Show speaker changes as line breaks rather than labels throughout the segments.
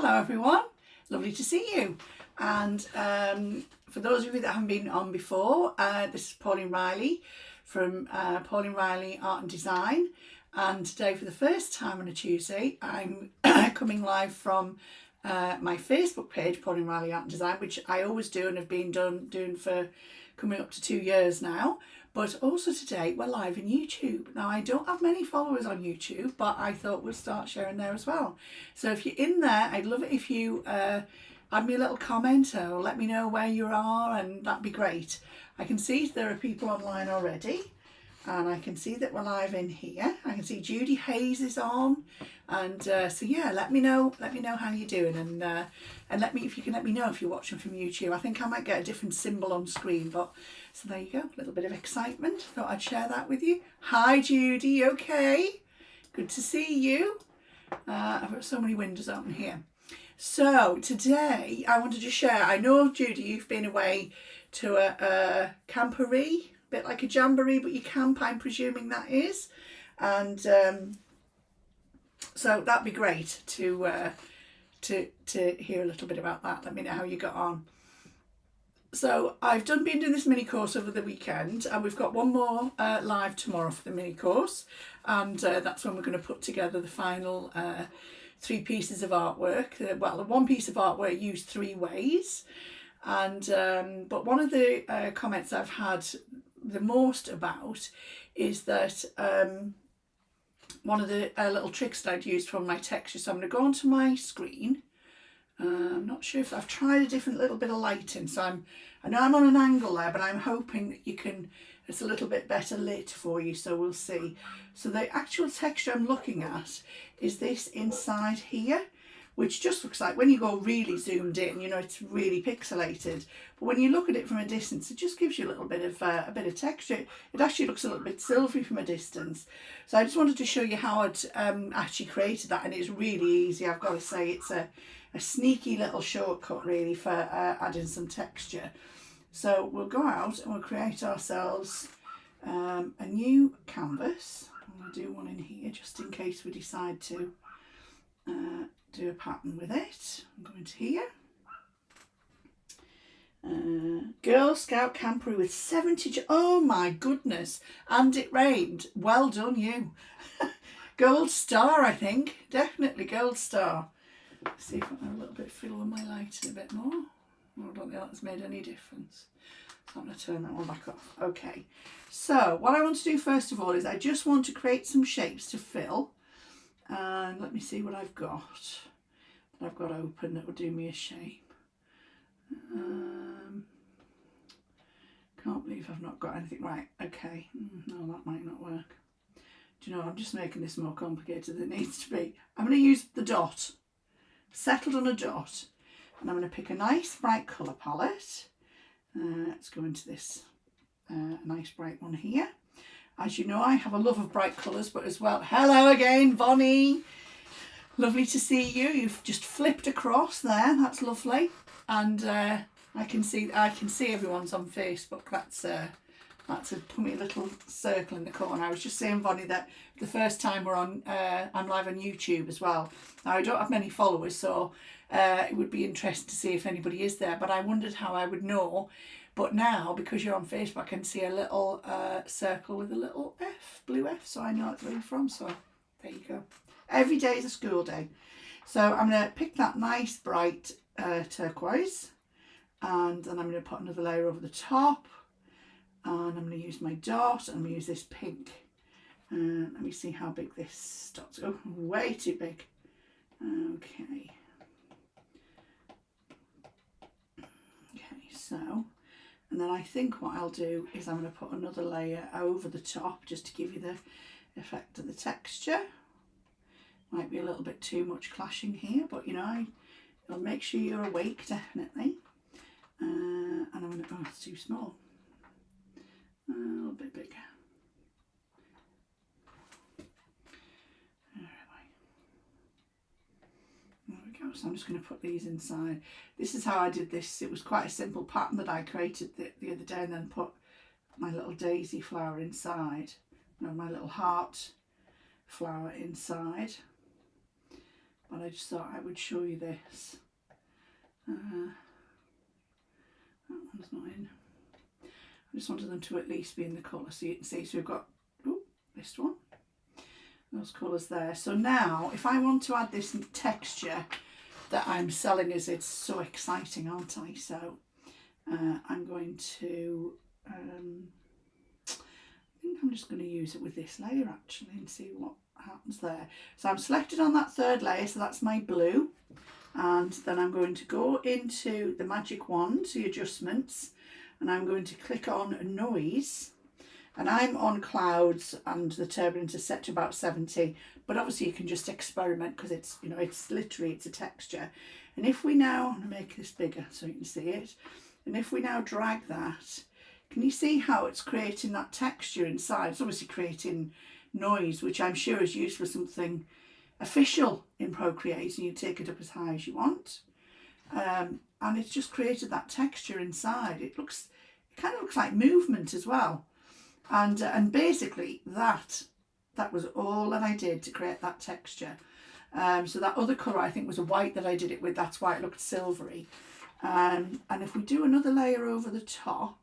Hello everyone, lovely to see you. And for those of you that haven't been on before, this is Pauline Riley from Pauline Riley Art and Design, and today for the first time on a Tuesday I'm coming live from my Facebook page, Pauline Riley Art and Design, which I always do and have been doing for coming up to 2 years now. But also today we're live in YouTube. Now I don't have many followers on YouTube, but I thought we'll start sharing there as well. So if you're in there, I'd love it if you add me a little comment or let me know where you are, and that'd be great. I can see there are people online already, and I can see that we're live in here. I can see Judy Hayes is on, and so yeah, let me know how you're doing, and if you can let me know if you're watching from YouTube. I think I might get a different symbol on screen, but so there you go, a little bit of excitement. Thought I'd share that with you. Hi Judy, okay? Good to see you. I've got so many windows open here. So today I wanted to share, I know Judy, you've been away to a camporee, a bit like a jamboree, but you camp, I'm presuming that is. And so that'd be great to hear a little bit about that. Let me know how you got on. So I've been doing this mini course over the weekend, and we've got one more live tomorrow for the mini course, and that's when we're going to put together the final 3 pieces of artwork. Well, one piece of artwork used 3 ways, and but one of the comments I've had the most about is that one of the little tricks that I'd used from my texture. So I'm going to go onto my screen. I'm not sure if I've tried a different little bit of lighting, so I know I'm on an angle there, but I'm hoping that it's a little bit better lit for you, so we'll see. So the actual texture I'm looking at is this inside here, which just looks like, when you go really zoomed in, you know, it's really pixelated, but when you look at it from a distance, it just gives you a little bit of texture. It actually looks a little bit silvery from a distance. So I just wanted to show you how I'd actually created that, and it's really easy. I've got to say, it's a sneaky little shortcut really for adding some texture. So we'll go out and we'll create ourselves a new canvas. I'm going to do one in here just in case we decide to do a pattern with it. I'm going to here. Girl Scout camporee with 70, oh my goodness, and it rained. Well done you. Gold star, I think, definitely gold star. Let's see if I can have a little bit fiddle with my lighting a bit more. I don't think that's made any difference. So I'm going to turn that one back off. Okay, so what I want to do first of all is I just want to create some shapes to fill. And let me see what I've got. I've got open that will do me a shape. Can't believe I've not got anything right. Okay, no, that might not work. Do you know, I'm just making this more complicated than it needs to be. I'm going to use the dot. Settled on a dot, and I'm going to pick a nice bright colour palette. Let's go into this nice bright one here. As you know, I have a love of bright colours, but as well, hello again, Bonnie. Lovely to see you. You've just flipped across there. That's lovely, and I can see everyone's on Facebook. That's a pummy little circle in the corner. I was just saying, Bonnie, that the first time we're on, I'm live on YouTube as well. Now I don't have many followers, so it would be interesting to see if anybody is there, but I wondered how I would know. But now, because you're on Facebook, I can see a little circle with a little F, blue F, so I know it's where you're from. So there you go. Every day is a school day. So I'm going to pick that nice bright turquoise, and then I'm going to put another layer over the top. And I'm going to use my dot, and I'm going to use this pink. Let me see how big this dot's. Oh, way too big. Okay. Okay, so, and then I think what I'll do is I'm going to put another layer over the top just to give you the effect of the texture. Might be a little bit too much clashing here, but you know, it'll make sure you're awake, definitely. And I'm going to, oh, it's too small. A little bit bigger. There we go. So I'm just going to put these inside. This is how I did this. It was quite a simple pattern that I created the other day, and then put my little daisy flower inside. No, my little heart flower inside. but I just thought I would show you this. That one's not in. I just wanted them to at least be in the colour so you can see. So we've got this one, those colours there. So now if I want to add this texture that I'm selling as, it's so exciting, aren't I? So I'm going to, I think I'm just going to use it with this layer actually and see what happens there. So I'm selected on that third layer, so that's my blue, and then I'm going to go into the magic wand, the adjustments, and I'm going to click on noise, and I'm on clouds and the turbulence is set to about 70, but obviously you can just experiment because it's, you know, it's literally, it's a texture. And if we now, I'm going to make this bigger so you can see it, and if we now drag that, can you see how it's creating that texture inside? It's obviously creating noise, which I'm sure is used for something official in Procreate, and you take it up as high as you want. And it's just created that texture inside. It kind of looks like movement as well. And basically that was all that I did to create that texture. So that other colour I think was a white that I did it with, that's why it looked silvery. And if we do another layer over the top,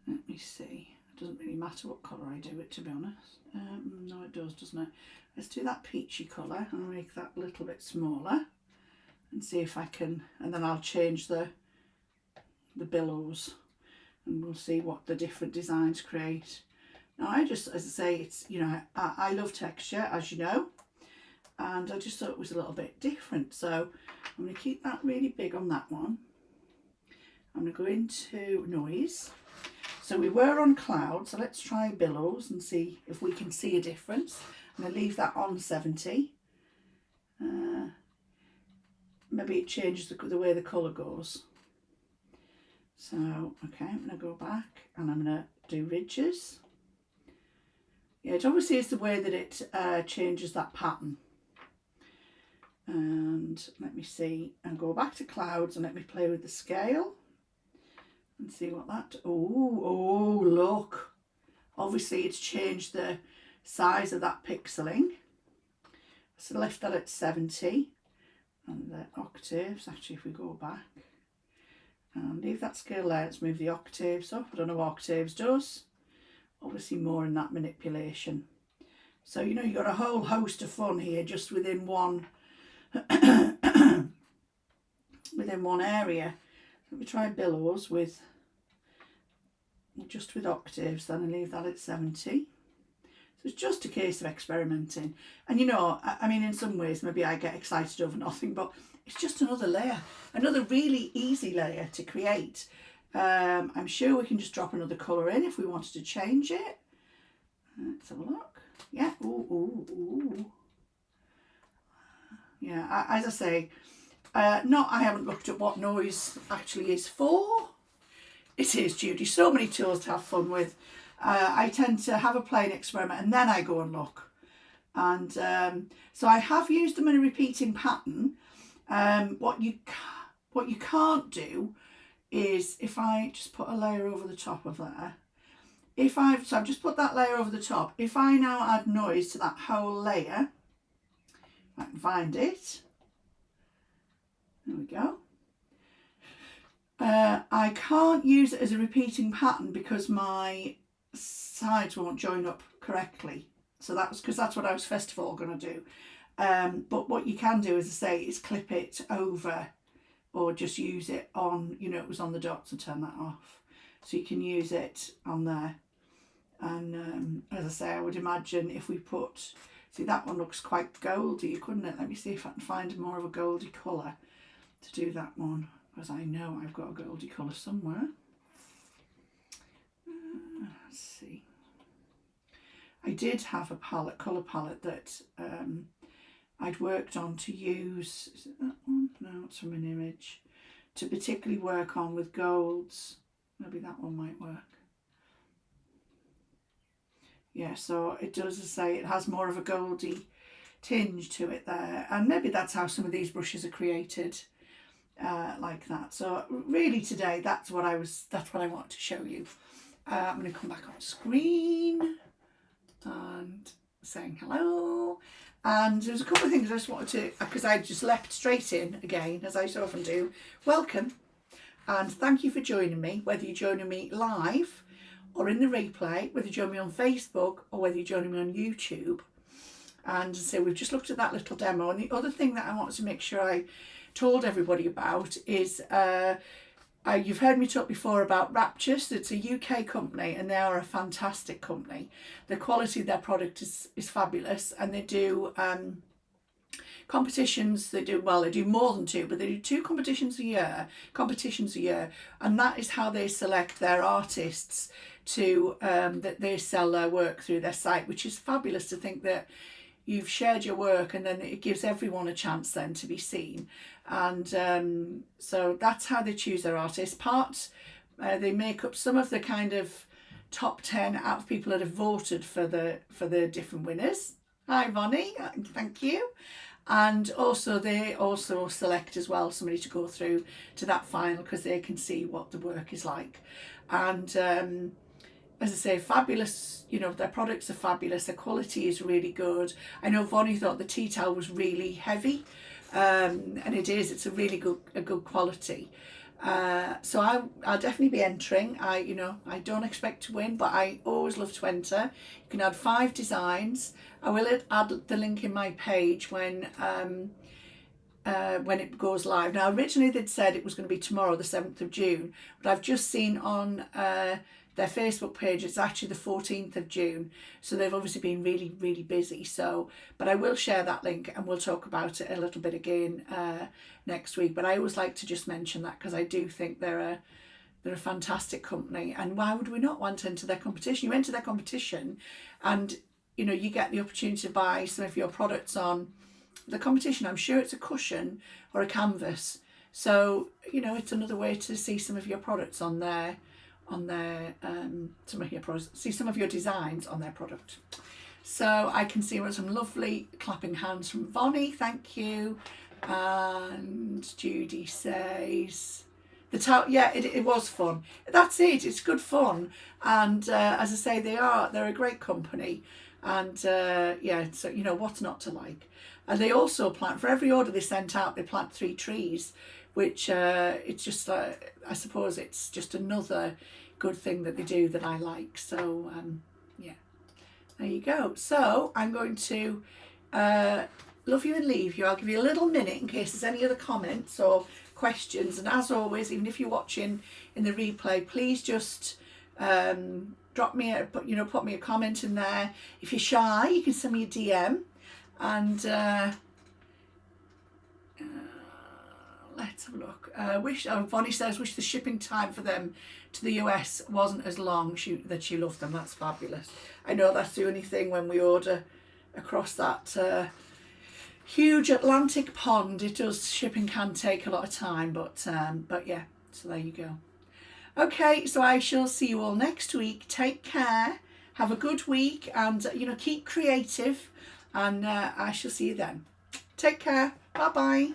let me see, it doesn't really matter what colour I do it, to be honest. No, it does, doesn't it? Let's do that peachy colour and make that a little bit smaller and see if I can, and then I'll change the billows and we'll see what the different designs create. Now I just, as I say, it's, you know, I love texture, as you know, and I just thought it was a little bit different. So I'm going to keep that really big on that one. I'm going to go into noise. So we were on cloud, so let's try billows and see if we can see a difference. I'm going to leave that on 70. Maybe it changes the way the colour goes. So, okay, I'm going to go back and I'm going to do ridges. Yeah, it obviously is the way that it changes that pattern. And let me see, and go back to clouds and let me play with the scale and see what that, oh look, obviously it's changed the size of that pixeling. So left that at 70, and the octaves, actually if we go back and leave that scale there, let's move the octaves up. I don't know what octaves does, obviously more in that manipulation. So you know, you've got a whole host of fun here just within one within one area. Let me try billows with just with octaves then and leave that at 70. So it's just a case of experimenting. And you know, I mean, in some ways maybe I get excited over nothing, but it's just another layer, another really easy layer to create. I'm sure we can just drop another colour in if we wanted to change it. Let's have a look. Yeah, ooh. Yeah, as I say, I haven't looked at what noise actually is for. It is, Judy, so many tools to have fun with. I tend to have a play and experiment and then I go and look. And so I have used them in a repeating pattern. What you can't do is, if I just put a layer over the top of there, so I've just put that layer over the top, if I now add noise to that whole layer, I can find it. There we go. I can't use it as a repeating pattern because my sides won't join up correctly. So that's because that's what I was first of all going to do. But what you can do, as I say, is clip it over or just use it on, you know, it was on the dots, and turn that off. So you can use it on there. And as I say, I would imagine if we put, see that one looks quite goldy, couldn't it? Let me see if I can find more of a goldy colour to do that one, because I know I've got a goldy colour somewhere. Let's see. I did have a colour palette that I'd worked on to use, is it that one? No, it's from an image. To particularly work on with golds. Maybe that one might work. Yeah, so it does, as I say, it has more of a goldy tinge to it there. And maybe that's how some of these brushes are created, like that. So really today, that's what I wanted to show you. I'm going to come back on screen and saying hello. And there's a couple of things I just wanted to, because I just leapt straight in again, as I so often do. Welcome, and thank you for joining me, whether you're joining me live or in the replay, whether you join me on Facebook or whether you're joining me on YouTube. And so we've just looked at that little demo. And the other thing that I wanted to make sure I told everybody about is you've heard me talk before about Rapturous. It's a UK company and they are a fantastic company. The quality of their product is fabulous, and they do competitions. They do more than two, but they do two competitions a year, and that is how they select their artists to that they sell their work through their site, which is fabulous to think that you've shared your work and then it gives everyone a chance then to be seen. And so that's how they choose their artists. They make up some of the kind of top 10 out of people that have voted for the different winners. Hi Vonnie, thank you. And also they also select as well somebody to go through to that final, because they can see what the work is like. And as I say, fabulous, their products are fabulous, their quality is really good. I know Vonnie thought the tea towel was really heavy, and it's a really good quality. So I'll definitely be entering. I don't expect to win, but I always love to enter. You can add 5 designs. I will add the link in my page when it goes live. Now originally they'd said it was going to be tomorrow, the 7th of June, but I've just seen on their Facebook page it's actually the 14th of June, so they've obviously been really, really busy. So, but I will share that link and we'll talk about it a little bit again next week. But I always like to just mention that because I do think they're a fantastic company, and why would we not want to enter their competition? You enter their competition and you get the opportunity to buy some of your products on the competition. I'm sure it's a cushion or a canvas, so it's another way to see some of your products on their some of your products, see some of your designs on their product. So I can see some lovely clapping hands from Vonnie, thank you. And Judy says the towel, yeah, it was fun. That's it, it's good fun. And as I say, they're a great company, and yeah, so what's not to like. And they also plant, for every order they sent out, they plant 3 trees, which it's just I suppose it's just another good thing that they do that I like. So yeah, there you go. So I'm going to love you and leave you. I'll give you a little minute in case there's any other comments or questions, and as always, even if you're watching in the replay, please just put me a comment in there. If you're shy, you can send me a DM. And let's have a look. Vonnie says, wish the shipping time for them to the US wasn't as long, that she loved them. That's fabulous. I know that's the only thing when we order across that huge Atlantic pond. Shipping can take a lot of time, but yeah, so there you go. Okay, so I shall see you all next week. Take care, have a good week, and keep creative, and I shall see you then. Take care. Bye bye.